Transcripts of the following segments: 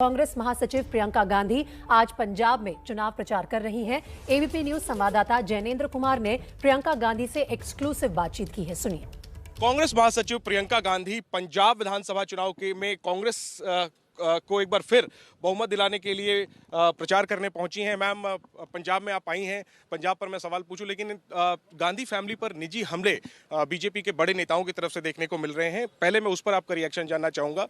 कांग्रेस महासचिव प्रियंका गांधी आज पंजाब में चुनाव प्रचार कर रही हैं। एबीपी न्यूज संवाददाता जैनेंद्र कुमार ने प्रियंका गांधी से एक्सक्लूसिव बातचीत की है, सुनिए। कांग्रेस महासचिव प्रियंका गांधी पंजाब विधानसभा चुनाव में कांग्रेस को एक बार फिर बहुमत दिलाने के लिए प्रचार करने पहुंची हैं। मैम, पंजाब में आप आई हैं, पंजाब पर मैं सवाल पूछूं, लेकिन गांधी फैमिली पर निजी हमले बीजेपी के बड़े नेताओं की तरफ से देखने को मिल रहे हैं। पहले मैं उस पर आपका रिएक्शन जानना चाहूंगा।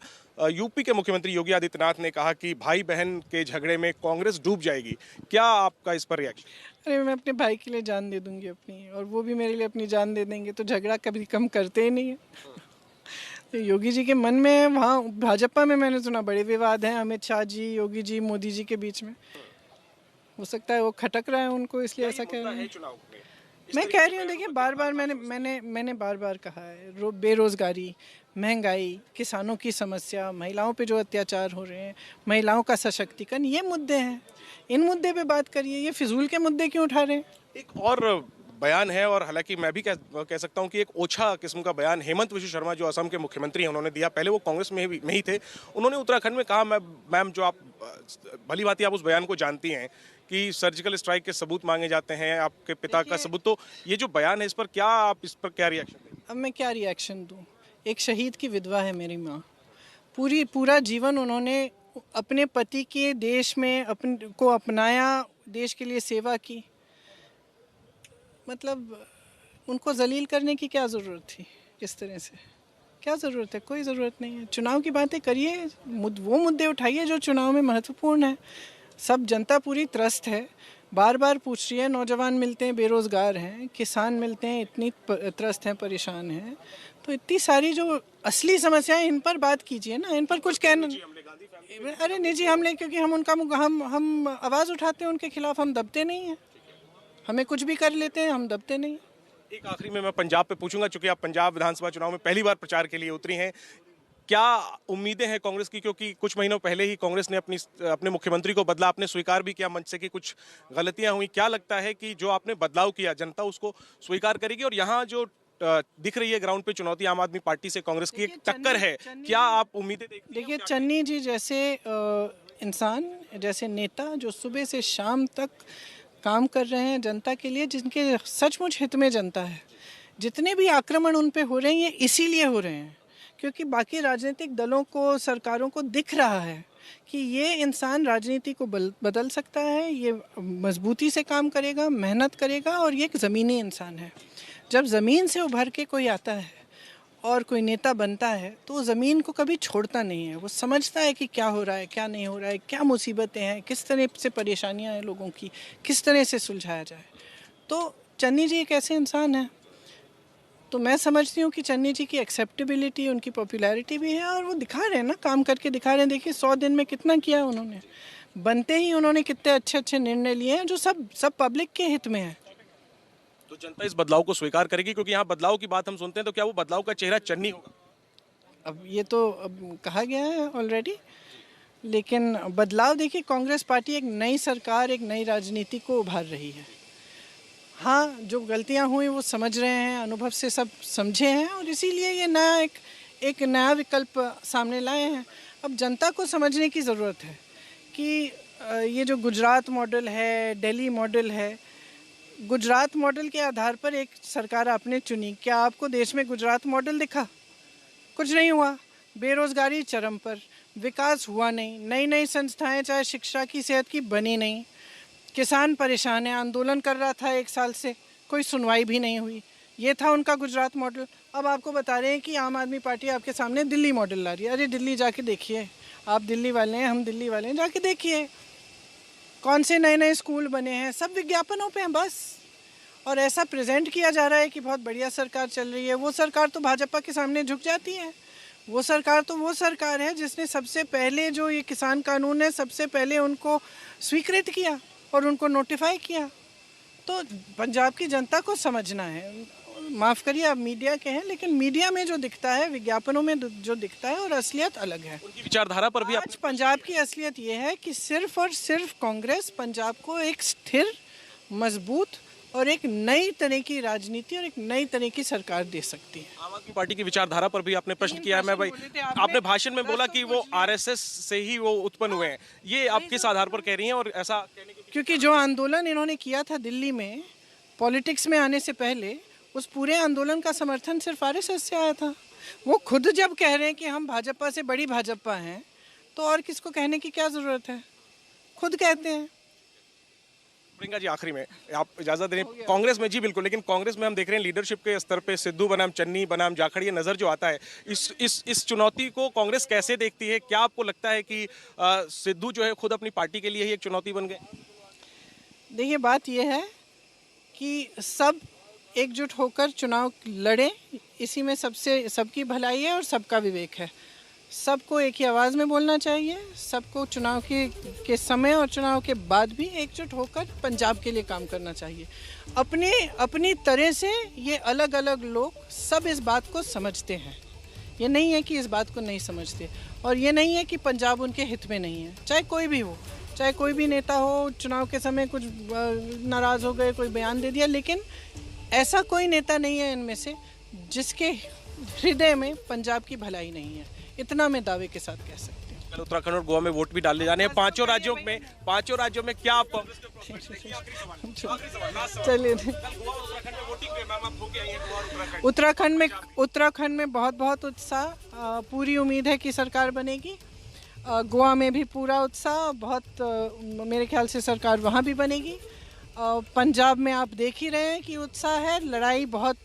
यूपी के मुख्यमंत्री योगी आदित्यनाथ ने कहा कि भाई बहन के झगड़े में कांग्रेस डूब जाएगी, क्या आपका इस पर रिएक्शन? अरे, मैं अपने भाई के लिए जान दे दूंगी अपनी, और वो भी मेरे लिए अपनी जान दे देंगे, तो झगड़ा कभी कम करते ही नहीं है। तो योगी जी के मन में, वहाँ भाजपा में मैंने सुना बड़े विवाद हैं अमित शाह जी, योगी जी, मोदी जी के बीच में। हो सकता है वो खटक रहा है उनको, इसलिए ऐसा कह रहे हैं। मैं कह रही हूँ, देखिए, बार बार मैंने बार बार कहा है, बेरोजगारी, महंगाई, किसानों की समस्या, महिलाओं पे जो अत्याचार हो रहे हैं, महिलाओं का सशक्तिकरण, ये मुद्दे हैं। इन मुद्दे पे बात करिए, ये फिजूल के मुद्दे क्यों उठा रहे हैं? एक और बयान है, और हालांकि मैं भी कह सकता हूं कि एक ओछा किस्म का बयान हेमंत विश्व शर्मा, जो असम के मुख्यमंत्री हैं, उन्होंने दिया। पहले वो कांग्रेस में ही थे। उन्होंने उत्तराखंड में कहा, मैम, जो आप भली भांति आप उस बयान को जानती हैं कि सर्जिकल स्ट्राइक के सबूत मांगे जाते हैं, आपके पिता का सबूत, तो ये जो बयान है, इस पर क्या रिएक्शन दें? अब मैं क्या रिएक्शन दूँ? एक शहीद की विधवा है मेरी माँ। पूरा जीवन उन्होंने अपने पति के देश में को अपनाया, देश के लिए सेवा की। मतलब उनको जलील करने की क्या ज़रूरत थी? इस तरह से क्या ज़रूरत है? कोई ज़रूरत नहीं है। चुनाव की बातें करिए, वो मुद्दे उठाइए जो चुनाव में महत्वपूर्ण है। सब जनता पूरी त्रस्त है, बार बार पूछ रही है। नौजवान मिलते हैं, बेरोज़गार हैं, किसान मिलते हैं, इतनी त्रस्त हैं, परेशान हैं। तो इतनी सारी जो असली समस्याएं, इन पर बात कीजिए ना, इन पर कुछ कहना। अरे, निजी हमले, क्योंकि हम आवाज़ उठाते हैं उनके खिलाफ, हम दबते नहीं हैं। हमें कुछ भी कर लेते हैं, हम दबते नहीं। एक आखिरी में मैं पंजाब पे पूछूंगा, चूंकि आप पंजाब विधानसभा चुनाव में पहली बार प्रचार के लिए उतरी हैं, क्या उम्मीदें हैं कांग्रेस की? क्योंकि कुछ महीनों पहले ही कांग्रेस ने अपने मुख्यमंत्री को बदला, आपने स्वीकार भी किया मंच से कि कुछ गलतियां हुई। क्या लगता है कि जो आपने बदलाव किया, जनता उसको स्वीकार करेगी? और यहाँ जो दिख रही है ग्राउंड पे चुनौती, आम आदमी पार्टी से कांग्रेस की एक टक्कर है, क्या आप उम्मीदें देखती हैं? देखिए, चन्नी जी जैसे इंसान, जैसे नेता, जो सुबह से शाम तक काम कर रहे हैं जनता के लिए, जिनके सचमुच हित में जनता है। जितने भी आक्रमण उन पे हो रहे हैं, ये इसीलिए हो रहे हैं क्योंकि बाकी राजनीतिक दलों को, सरकारों को दिख रहा है कि ये इंसान राजनीति को बदल सकता है, ये मजबूती से काम करेगा, मेहनत करेगा, और ये एक ज़मीनी इंसान है। जब ज़मीन से उभर के कोई आता है और कोई नेता बनता है, तो वो ज़मीन को कभी छोड़ता नहीं है। वो समझता है कि क्या हो रहा है, क्या नहीं हो रहा है, क्या मुसीबतें हैं, किस तरह से परेशानियां हैं लोगों की, किस तरह से सुलझाया जाए। तो चन्नी जी एक ऐसे इंसान हैं। तो मैं समझती हूँ कि चन्नी जी की एक्सेप्टेबिलिटी, उनकी पॉपुलैरिटी भी है, और वो दिखा रहे हैं ना, काम करके दिखा रहे हैं। देखिए, 100 दिन में कितना किया उन्होंने। बनते ही उन्होंने कितने अच्छे अच्छे निर्णय लिए हैं, जो सब पब्लिक के हित में है। तो जनता इस बदलाव को स्वीकार करेगी? क्योंकि यहाँ बदलाव की बात हम सुनते हैं, तो क्या वो बदलाव का चेहरा चन्नी होगा? अब ये तो अब कहा गया है ऑलरेडी, लेकिन बदलाव, देखिए, कांग्रेस पार्टी एक नई सरकार, एक नई राजनीति को उभार रही है। हाँ, जो गलतियां हुई वो समझ रहे हैं, अनुभव से सब समझे हैं, और इसीलिए ये एक नया विकल्प सामने लाए हैं। अब जनता को समझने की ज़रूरत है कि ये जो गुजरात मॉडल है, दिल्ली मॉडल है, गुजरात मॉडल के आधार पर एक सरकार आपने चुनी। क्या आपको देश में गुजरात मॉडल दिखा? कुछ नहीं हुआ। बेरोजगारी चरम पर, विकास हुआ नहीं, नई नई संस्थाएं, चाहे शिक्षा की, सेहत की, बनी नहीं। किसान परेशान है, आंदोलन कर रहा था 1 साल से, कोई सुनवाई भी नहीं हुई। ये था उनका गुजरात मॉडल। अब आपको बता रहे हैं कि आम आदमी पार्टी आपके सामने दिल्ली मॉडल ला रही है। अरे, दिल्ली जाके देखिए, आप दिल्ली वाले हैं, हम दिल्ली वाले हैं, जाके देखिए कौन से नए नए स्कूल बने हैं। सब विज्ञापनों पे हैं बस, और ऐसा प्रेजेंट किया जा रहा है कि बहुत बढ़िया सरकार चल रही है। वो सरकार तो भाजपा के सामने झुक जाती है। वो सरकार तो वो सरकार है जिसने सबसे पहले जो ये किसान कानून है, सबसे पहले उनको स्वीकृत किया और उनको नोटिफाई किया। तो पंजाब की जनता को समझना है। माफ़ करिए, आप मीडिया के हैं, लेकिन मीडिया में जो दिखता है, विज्ञापनों में जो दिखता है, और असलियत अलग है। उनकी विचारधारा पर भी आज पंजाब की असलियत ये है कि सिर्फ और सिर्फ कांग्रेस पंजाब को एक स्थिर, मजबूत, और एक नई तरह की राजनीति और एक नई तरह की सरकार दे सकती है। आम आदमी पार्टी की विचारधारा पर भी आपने प्रश्न किया है। मैं भाई, आपने भाषण में बोला कि वो आरएसएस से ही वो उत्पन्न हुए हैं, ये आप किस आधार पर कह रही हैं? और ऐसा कहने की क्योंकि जो आंदोलन इन्होंने किया था दिल्ली में पॉलिटिक्स में आने से पहले, उस पूरे आंदोलन का समर्थन सिर्फ आरएसएस से आया था। वो खुद जब कह रहे हैं कि हम भाजपा से बड़ी भाजपा हैं, तो और किसको कहने की क्या ज़रूरत है, खुद कहते हैं। प्रियंका जी, आखिरी में आप इजाजत दें, कांग्रेस में जी बिल्कुल, लेकिन कांग्रेस में हम देख रहे हैं लीडरशिप के स्तर पे सिद्धू बनाम चन्नी बनाम जाखड़ ये नजर जो आता है, इस चुनौती को कांग्रेस कैसे देखती है? क्या आपको लगता है कि सिद्धू जो है खुद अपनी पार्टी के लिए ही एक चुनौती बन गए? देखिए, बात यह है कि सब एकजुट होकर चुनाव लड़ें, इसी में सबकी भलाई है और सबका विवेक है। सबको एक ही आवाज़ में बोलना चाहिए, सबको चुनाव के समय और चुनाव के बाद भी एकजुट होकर पंजाब के लिए काम करना चाहिए। अपनी तरह से ये अलग अलग लोग सब इस बात को समझते हैं, ये नहीं है कि इस बात को नहीं समझते, और ये नहीं है कि पंजाब उनके हित में नहीं है। चाहे कोई भी हो, चाहे कोई भी नेता हो, चुनाव के समय कुछ नाराज़ हो गए, कोई बयान दे दिया, लेकिन ऐसा कोई नेता नहीं है इनमें से जिसके हृदय में पंजाब की भलाई नहीं है। इतना मैं दावे के साथ कह सकती हूँ। कल उत्तराखंड और गोवा में वोट भी डाले जाने हैं। पांचों राज्यों में क्या आप कांग्रेस के prospects देखिए? चलिए, उत्तराखंड में बहुत उत्साह, पूरी उम्मीद है कि सरकार बनेगी। गोवा में भी पूरा उत्साह, बहुत मेरे ख्याल से सरकार वहाँ भी बनेगी। पंजाब में आप देख ही रहे हैं कि उत्साह है, लड़ाई बहुत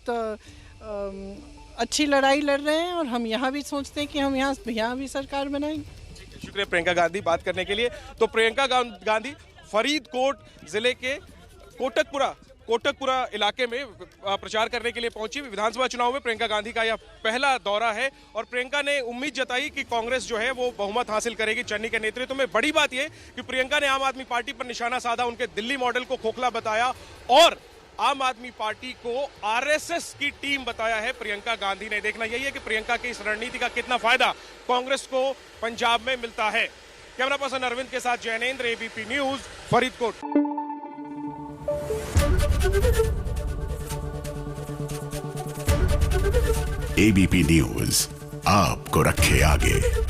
अच्छी लड़ाई लड़ रहे हैं, और हम यहाँ भी सोचते हैं कि हम यहाँ भी सरकार बनाएंगे। शुक्रिया प्रियंका गांधी बात करने के लिए। तो प्रियंका गांधी फरीदकोट जिले के कोटकपुरा इलाके में प्रचार करने के लिए पहुंची। विधानसभा चुनाव में प्रियंका गांधी का यह पहला दौरा है, और प्रियंका ने उम्मीद जताई कि कांग्रेस जो है वो बहुमत हासिल करेगी चन्नी के नेतृत्व में। बड़ी बात यह कि प्रियंका ने आम आदमी पार्टी पर निशाना साधा, उनके दिल्ली मॉडल को खोखला बताया और आम आदमी पार्टी को आरएसएस की टीम बताया है प्रियंका गांधी ने। देखना यही है कि प्रियंका की इस रणनीति का कितना फायदा कांग्रेस को पंजाब में मिलता है। कैमरा पर्सन अरविंद के साथ Jainendra, ABP news, Faridkot. ABP news आपको रखे आगे।